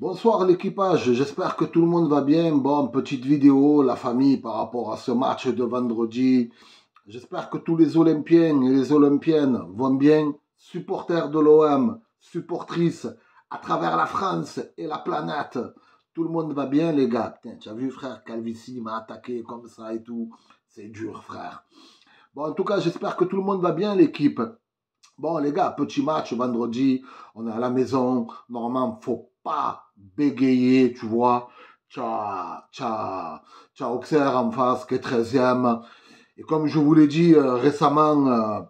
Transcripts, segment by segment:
Bonsoir l'équipage, j'espère que tout le monde va bien. Bon, petite vidéo, la famille par rapport à ce match de vendredi. J'espère que tous les Olympiens et les Olympiennes vont bien. Supporters de l'OM, supportrices à travers la France et la planète. Tout le monde va bien les gars. Putain, tu as vu frère, Calvici m'a attaqué comme ça et tout. C'est dur frère. Bon, en tout cas, j'espère que tout le monde va bien l'équipe. Bon, les gars, petit match vendredi, on est à la maison. Normalement, faut pas bégayer, tu vois. T'as Auxerre en face qui est 13e. Et comme je vous l'ai dit récemment,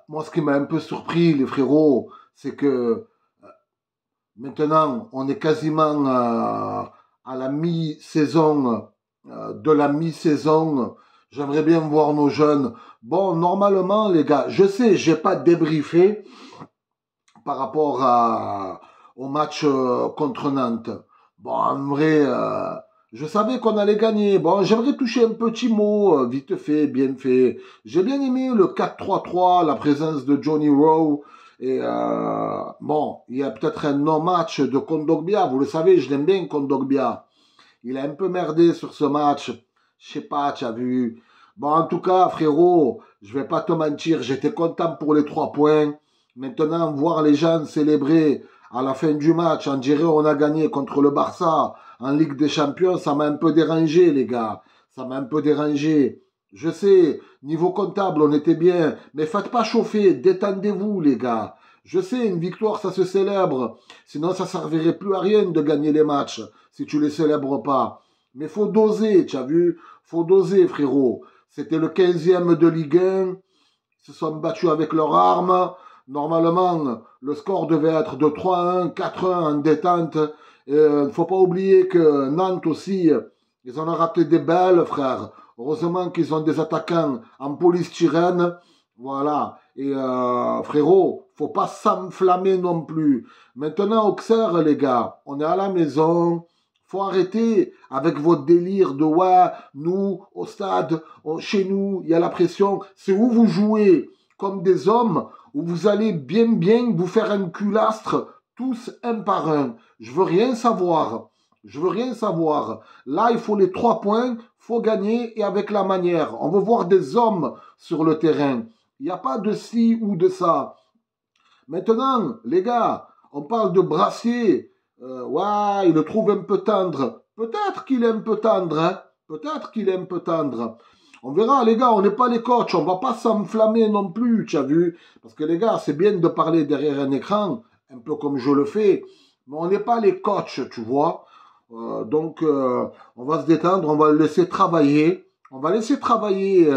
moi, ce qui m'a un peu surpris, les frérots, c'est que maintenant, on est quasiment à la mi-saison de la mi-saison. J'aimerais bien voir nos jeunes. Bon, normalement, les gars, je sais, j'ai pas débriefé par rapport au match contre Nantes. Bon, en vrai, je savais qu'on allait gagner. Bon, j'aimerais toucher un petit mot, vite fait, bien fait. J'ai bien aimé le 4-3-3, la présence de Johnny Rowe. Et bon, il y a peut-être un non-match de Kondogbia. Vous le savez, je l'aime bien, Kondogbia. Il a un peu merdé sur ce match. Je sais pas, tu as vu. Bon, en tout cas, frérot, je vais pas te mentir, j'étais content pour les 3 points. Maintenant, voir les gens célébrer à la fin du match, on dirait on a gagné contre le Barça en Ligue des Champions, ça m'a un peu dérangé, les gars. Ça m'a un peu dérangé. Je sais, niveau comptable, on était bien, mais faites pas chauffer, détendez-vous, les gars. Je sais, une victoire, ça se célèbre. Sinon, ça servirait plus à rien de gagner les matchs si tu les célèbres pas. Mais faut doser, tu as vu? Faut doser, frérot. C'était le 15e de Ligue 1. Ils se sont battus avec leurs armes. Normalement, le score devait être de 3-1, 4-1 en détente. Il ne faut pas oublier que Nantes aussi, ils en ont raté des belles, frère. Heureusement qu'ils ont des attaquants en polystyrène. Voilà. Et frérot, faut pas s'enflammer non plus. Maintenant, Auxerre, les gars, on est à la maison. Faut arrêter avec votre délire de ouais, nous, au stade, chez nous, il y a la pression. C'est où vous jouez comme des hommes, où vous allez bien vous faire un culastre, tous un par un. Je veux rien savoir. Je veux rien savoir. Là, il faut les 3 points, faut gagner et avec la manière. On veut voir des hommes sur le terrain. Il n'y a pas de ci ou de ça. Maintenant, les gars, on parle de Brassier. Ouais, il le trouve un peu tendre. Peut-être qu'il est un peu tendre, hein. Peut-être qu'il est un peu tendre. On verra, les gars, on n'est pas les coachs. On va pas s'enflammer non plus, tu as vu. Parce que les gars, c'est bien de parler derrière un écran, un peu comme je le fais. Mais on n'est pas les coachs, tu vois. Donc, on va se détendre, on va le laisser travailler. On va laisser travailler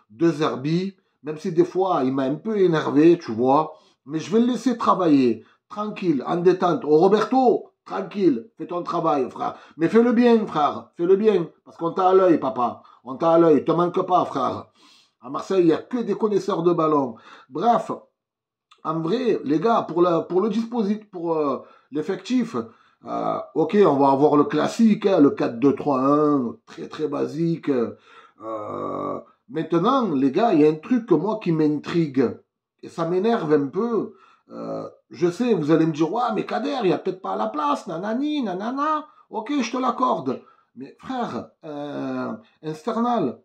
De Zerbi, même si des fois, il m'a un peu énervé, tu vois. Mais je vais le laisser travailler, tranquille, en détente. Oh Roberto, tranquille, fais ton travail, frère. Mais fais-le bien, frère, fais-le bien. Parce qu'on t'a à l'œil, papa. On t'a à l'œil, te manque pas, frère. À Marseille, il n'y a que des connaisseurs de ballon. Bref, en vrai, les gars, pour le dispositif, pour l'effectif, ok, on va avoir le classique, hein, le 4-2-3-1, très très basique. Maintenant, les gars, il y a un truc que moi qui m'intrigue et ça m'énerve un peu. Je sais, vous allez me dire, ouais, mais Kader, il n'y a peut-être pas la place, nanani, nanana. Ok, je te l'accorde. Mais frère, un Sternal,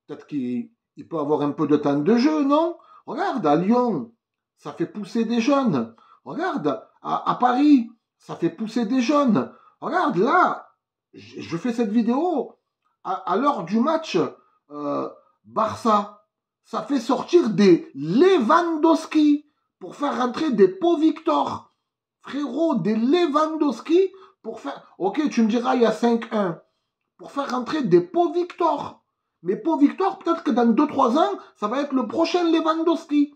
peut-être qu'il peut avoir un peu de temps de jeu, non? Regarde, à Lyon, ça fait pousser des jeunes. Regarde, à Paris, ça fait pousser des jeunes. Regarde, là, je fais cette vidéo à l'heure du match Barça. Ça fait sortir des Lewandowski pour faire rentrer des Pau Victor. Frérot, des Lewandowski pour faire... Ok, tu me diras, il y a 5-1. Pour faire rentrer des Pau Victor. Mais Pau Victor, peut-être que dans 2-3 ans, ça va être le prochain Lewandowski.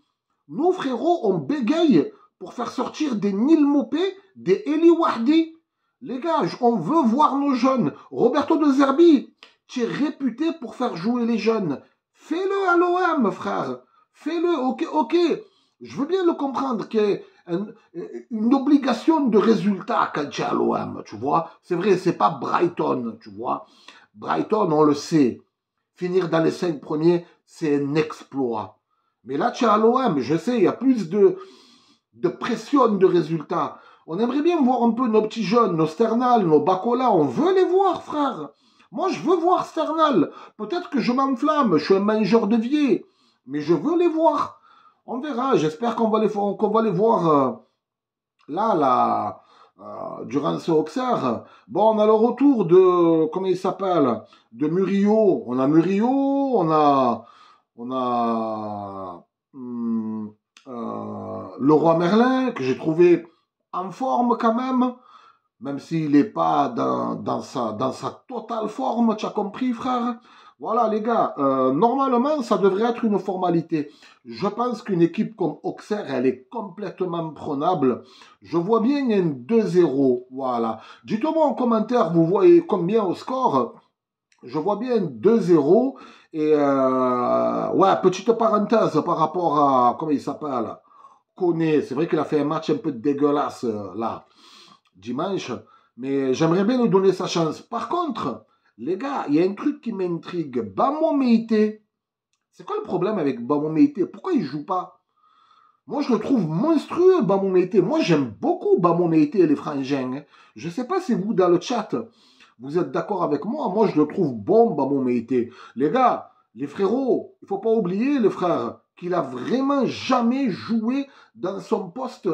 Nous, frérot, on bégaye pour faire sortir des Nil Mopé, des Eli Wardi. Les gars, on veut voir nos jeunes. Roberto De Zerbi, tu es réputé pour faire jouer les jeunes. Fais-le à l'OM, frère. Fais-le, ok. Je veux bien le comprendre qu'il y a une obligation de résultat quand tu es à l'OM, tu vois. C'est vrai, c'est pas Brighton, tu vois. Brighton, on le sait. Finir dans les 5 premiers, c'est un exploit. Mais là, tu es à l'OM, je sais, il y a plus de pression de résultats. On aimerait bien voir un peu nos petits jeunes, nos Sternal, nos Bacola. On veut les voir, frère. Moi, je veux voir Sternal. Peut-être que je m'enflamme, je suis un mangeur de vieilles. Mais je veux les voir. On verra. J'espère qu'on va les voir là, durant ce Auxerre. Bon, on a le retour de, comment il s'appelle, de Murillo. On a Murillo, on a Leroy Merlin, que j'ai trouvé en forme quand même s'il n'est pas dans sa totale forme, tu as compris, frère? Voilà, les gars, normalement, ça devrait être une formalité. Je pense qu'une équipe comme Auxerre, elle est complètement prenable. Je vois bien un 2-0, voilà. Dites-moi en commentaire, vous voyez combien au score? Je vois bien 2-0. Et ouais, petite parenthèse par rapport à, comment il s'appelle? Koné. C'est vrai qu'il a fait un match un peu dégueulasse là, dimanche. Mais j'aimerais bien lui donner sa chance. Par contre, les gars, il y a un truc qui m'intrigue. Bamo Meïté. C'est quoi le problème avec Bamo Meïté? Pourquoi il joue pas? Moi, je le trouve monstrueux, Bamo Meïté. Moi, j'aime beaucoup Bamo Meïté et les frangins. Hein. Je ne sais pas si vous, dans le chat, vous êtes d'accord avec moi. Moi, je le trouve bon, Bamo Meïté. Les gars, les frérots, il ne faut pas oublier, les frères, qu'il a vraiment jamais joué dans son poste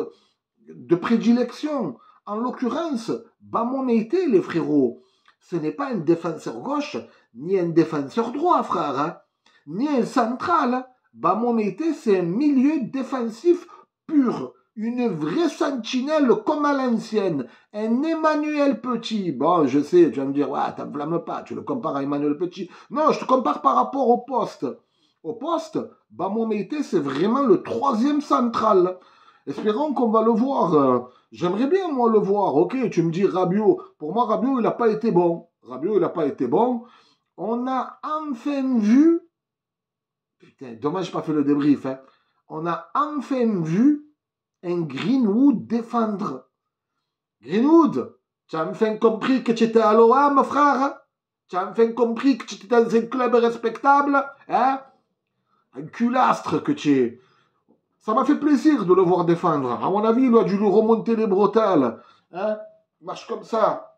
de prédilection. En l'occurrence, Bamo Meïté, les frérots, ce n'est pas un défenseur gauche, ni un défenseur droit, frère, hein, ni un central. Bamo Meïté, c'est un milieu défensif pur. Une vraie sentinelle comme à l'ancienne. Un Emmanuel Petit. Bon, je sais, tu vas me dire, ouais, t'enflamme pas, tu le compares à Emmanuel Petit. Non, je te compare par rapport au poste. Au poste, Bamo Meïté, c'est vraiment le troisième central. Espérons qu'on va le voir. J'aimerais bien, moi, le voir. Ok, tu me dis Rabiot. Pour moi, Rabiot, il n'a pas été bon. Rabiot, il n'a pas été bon. On a enfin vu... Putain, dommage, je n'ai pas fait le débrief. Hein. On a enfin vu un Greenwood défendre. Greenwood, tu as enfin compris que tu étais à l'OM, frère? Tu as enfin compris que tu étais dans un club respectable? Hein? Un culastre que tu es. Ça m'a fait plaisir de le voir défendre. À mon avis, il a dû lui remonter les bretelles. Hein? Il marche comme ça.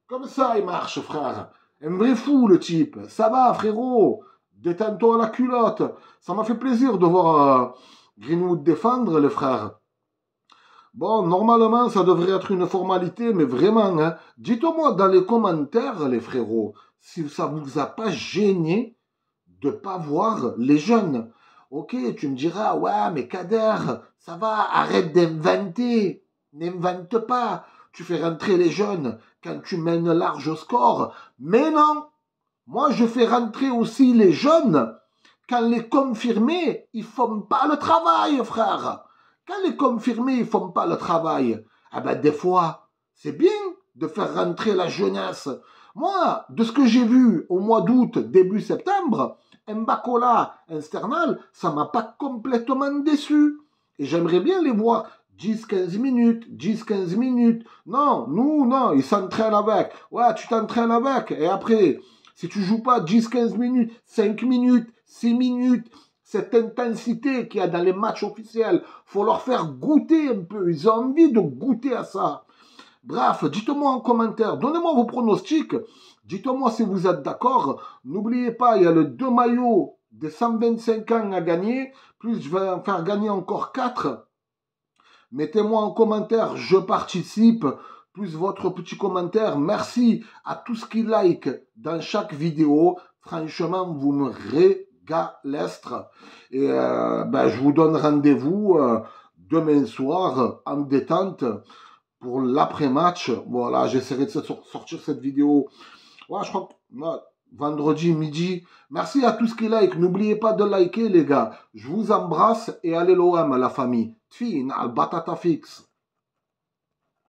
Comme ça, il marche, frère. Un vrai fou, le type. Ça va, frérot. Détends-toi à la culotte. Ça m'a fait plaisir de voir Greenwood défendre, les frères. Bon, normalement, ça devrait être une formalité, mais vraiment, hein, dites-moi dans les commentaires, les frérots, si ça vous a pas gêné de pas voir les jeunes. Ok, tu me diras, ouais, mais Kader, ça va, arrête d'inventer. N'invente pas. Tu fais rentrer les jeunes quand tu mènes large au score. Mais non, moi, je fais rentrer aussi les jeunes quand les confirmés, ils font pas le travail, frère. Quand les confirmés, ils font pas le travail, ah ben des fois, c'est bien de faire rentrer la jeunesse. Moi, de ce que j'ai vu au mois d'août, début septembre, un Bacola, un Sternal, ça m'a pas complètement déçu. Et j'aimerais bien les voir 10-15 minutes, 10-15 minutes. Non, nous, non, ils s'entraînent avec. Ouais, tu t'entraînes avec. Et après, si tu joues pas 10-15 minutes, 5 minutes, 6 minutes, cette intensité qu'il y a dans les matchs officiels, faut leur faire goûter un peu. Ils ont envie de goûter à ça. Bref, dites-moi en commentaire, donnez-moi vos pronostics. Dites-moi si vous êtes d'accord. N'oubliez pas, il y a le 2 maillots des 125 ans à gagner. Plus je vais en faire gagner encore 4. Mettez-moi en commentaire, je participe. Plus votre petit commentaire. Merci à tous qui like dans chaque vidéo. Franchement, vous me régalestre. Et je vous donne rendez-vous demain soir en détente pour l'après-match. Voilà, j'essaierai de sortir cette vidéo. Ouais, je crois que vendredi midi. Merci à tous qui like. N'oubliez pas de liker, les gars. Je vous embrasse et allez l'OM, la famille. Tfi, al batata fixe.